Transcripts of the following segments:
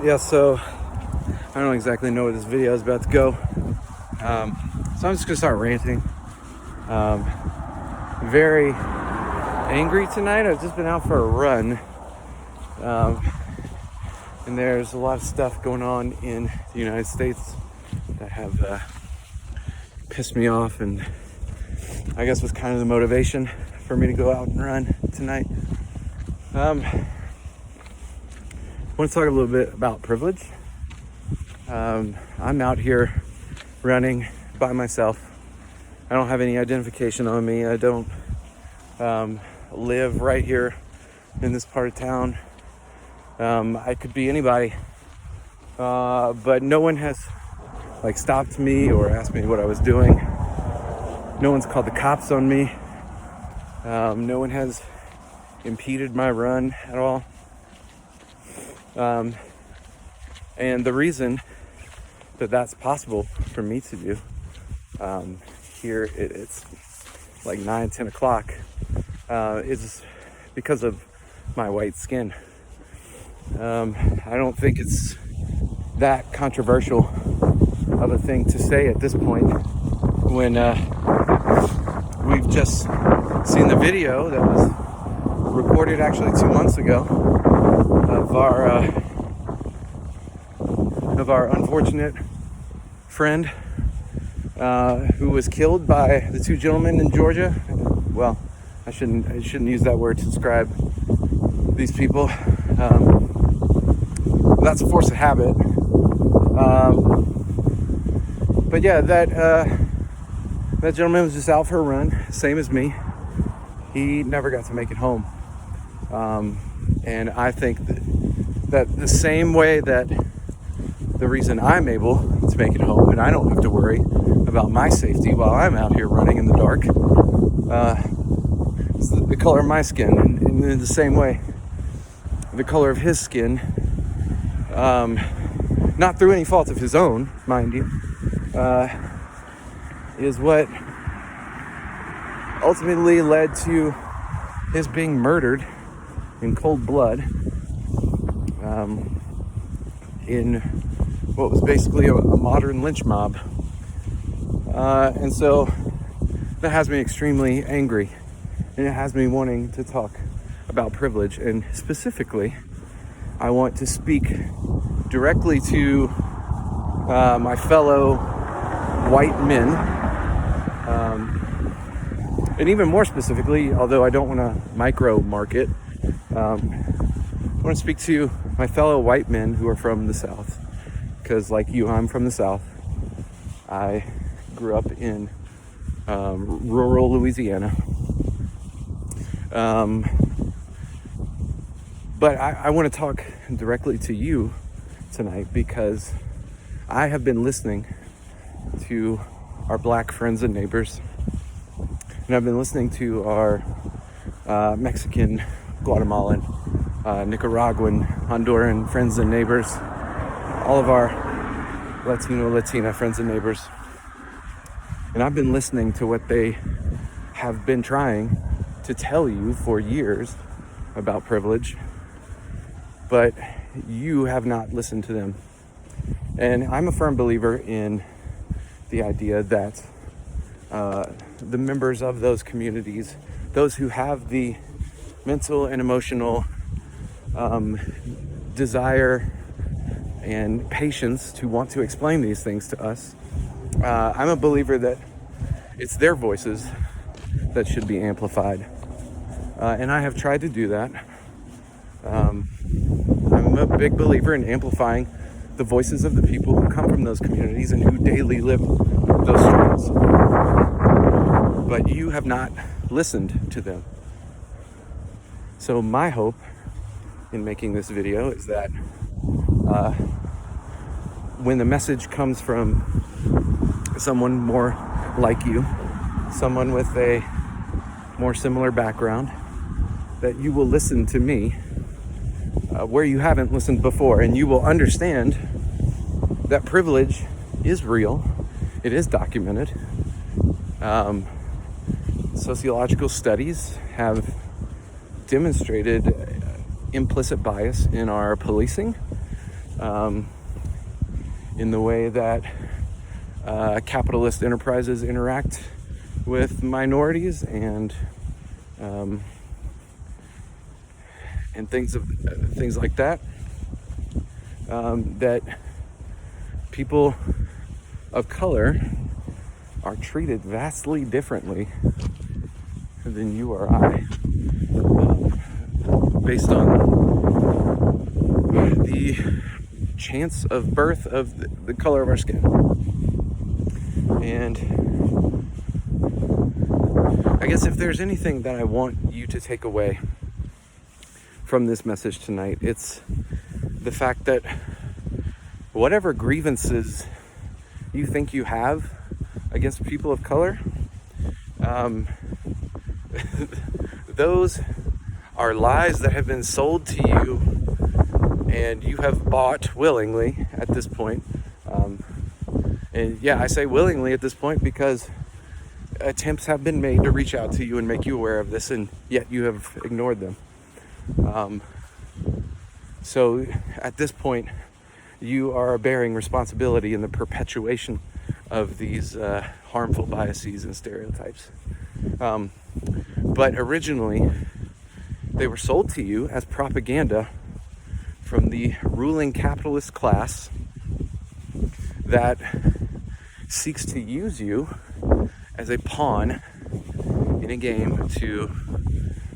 Yeah, so I don't exactly know where this video is about to go. So I'm just gonna start ranting. Very angry tonight. I've just been out for a run. And there's a lot of stuff going on in the United States that have pissed me off, and I guess was kind of the motivation for me to go out and run tonight. I want to talk a little bit about privilege. I'm out here running by myself. I don't have any identification on me. I don't live right here in this part of town. I could be anybody, but no one has stopped me or asked me what I was doing. No one's called the cops on me. No one has impeded my run at all. And the reason that that's possible for me to do, here it's like 9-10 o'clock, is because of my white skin. I don't think it's that controversial of a thing to say at this point when we've just seen the video that was recorded actually 2 months ago of our unfortunate friend who was killed by the two gentlemen in Georgia. Well, I shouldn't use that word to describe these people. That's a force of habit. But yeah, that gentleman was just out for a run, same as me. He never got to make it home. And I think that the same way that the reason I'm able to make it home and I don't have to worry about my safety while I'm out here running in the dark, is the color of my skin. And in the same way, the color of his skin, not through any fault of his own, mind you, is what ultimately led to his being murdered in cold blood in what was basically a modern lynch mob. And so that has me extremely angry, and it has me wanting to talk about privilege. And specifically, I want to speak directly to my fellow white men, and even more specifically, although I don't want to micro market, I want to speak to my fellow white men who are from the South, because like you, I'm from the South. I grew up in rural Louisiana. But I want to talk directly to you tonight because I have been listening to our black friends and neighbors, and I've been listening to our Mexican, Guatemalan, Nicaraguan, Honduran friends and neighbors, all of our Latino, Latina friends and neighbors. And I've been listening to what they have been trying to tell you for years about privilege, but you have not listened to them. And I'm a firm believer in the idea that the members of those communities, those who have the mental and emotional desire and patience to want to explain these things to us, I'm a believer that it's their voices that should be amplified. And I have tried to do that. I'm a big believer in amplifying the voices of the people who come from those communities and who daily live those struggles. But you have not listened to them. So my hope in making this video is that when the message comes from someone more like you, someone with a more similar background, that you will listen to me where you haven't listened before, and you will understand that privilege is real. It is documented. Sociological studies have demonstrated implicit bias in our policing, in the way that capitalist enterprises interact with minorities and things like that. That people of color are treated vastly differently than you or I, based on the chance of birth of the color of our skin. And I guess if there's anything that I want you to take away from this message tonight, it's the fact that whatever grievances you think you have against people of color, those are lies that have been sold to you and you have bought willingly at this point. And yeah, I say willingly at this point because attempts have been made to reach out to you and make you aware of this, and yet you have ignored them. So at this point, you are bearing responsibility in the perpetuation of these harmful biases and stereotypes. But originally, they were sold to you as propaganda from the ruling capitalist class that seeks to use you as a pawn in a game to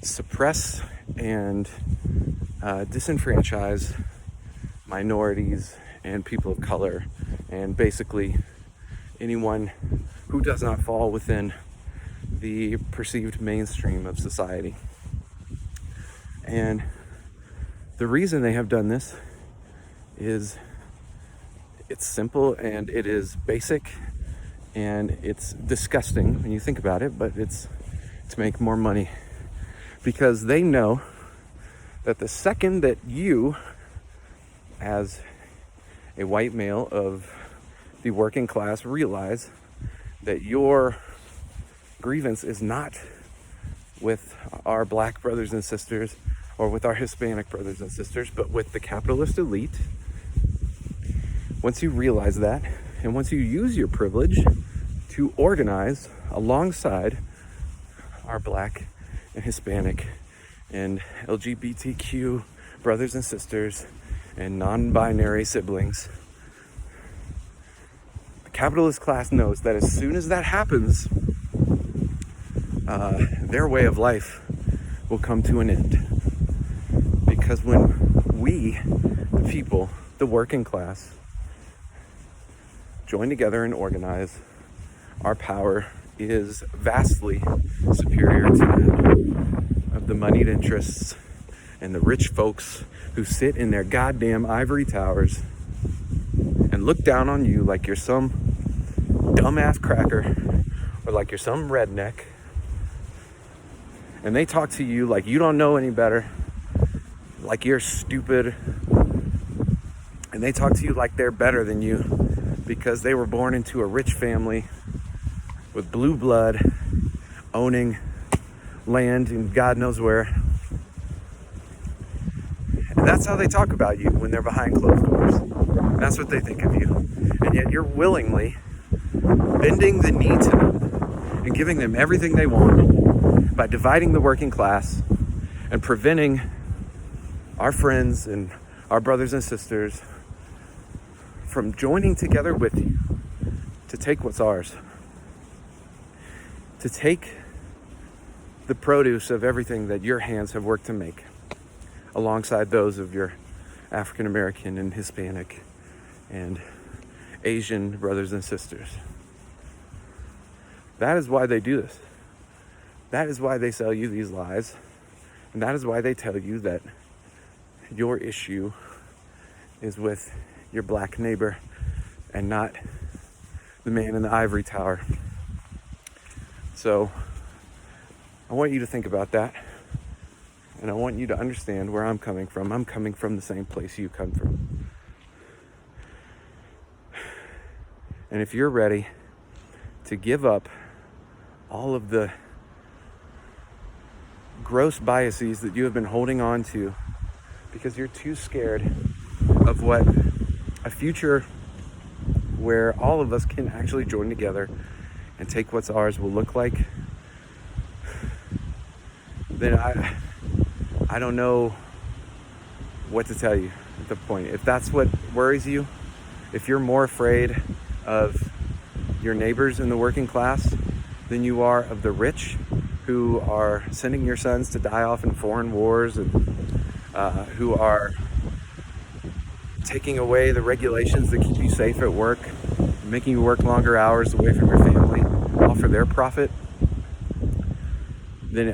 suppress and disenfranchise minorities and people of color, and basically anyone who does not fall within the perceived mainstream of society. And the reason they have done this is it's simple and it is basic and it's disgusting when you think about it, but it's to make more money, because they know that the second that you, as a white male of the working class, realize that your grievance is not with our black brothers and sisters or with our Hispanic brothers and sisters, but with the capitalist elite. Once you realize that, and once you use your privilege to organize alongside our black and Hispanic and LGBTQ brothers and sisters and non-binary siblings, the capitalist class knows that as soon as that happens, their way of life will come to an end. Because when we, the people, the working class, join together and organize, our power is vastly superior to that of the moneyed interests and the rich folks who sit in their goddamn ivory towers and look down on you like you're some dumbass cracker or like you're some redneck. And they talk to you like you don't know any better, like you're stupid. And they talk to you like they're better than you because they were born into a rich family with blue blood, owning land in God knows where. And that's how they talk about you when they're behind closed doors. That's what they think of you. And yet you're willingly bending the knee to them and giving them everything they want by dividing the working class and preventing our friends and our brothers and sisters from joining together with you to take what's ours, to take the produce of everything that your hands have worked to make, alongside those of your African American and Hispanic and Asian brothers and sisters. That is why they do this. That is why they sell you these lies. And that is why they tell you that your issue is with your black neighbor and not the man in the ivory tower. So I want you to think about that. And I want you to understand where I'm coming from. I'm coming from the same place you come from. And if you're ready to give up all of the gross biases that you have been holding on to because you're too scared of what a future where all of us can actually join together and take what's ours will look like, then I don't know what to tell you at the point. If that's what worries you, if you're more afraid of your neighbors in the working class than you are of the rich who are sending your sons to die off in foreign wars, and who are taking away the regulations that keep you safe at work, making you work longer hours away from your family, all for their profit, then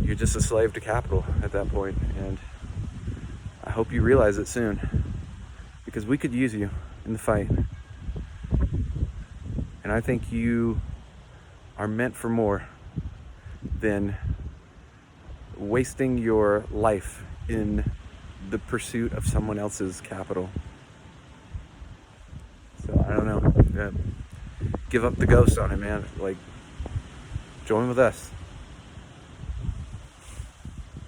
you're just a slave to capital at that point. And I hope you realize it soon, because we could use you in the fight. And I think you are meant for more than wasting your life in the pursuit of someone else's capital. So I don't know. Give up the ghost on it, man. Like, join with us.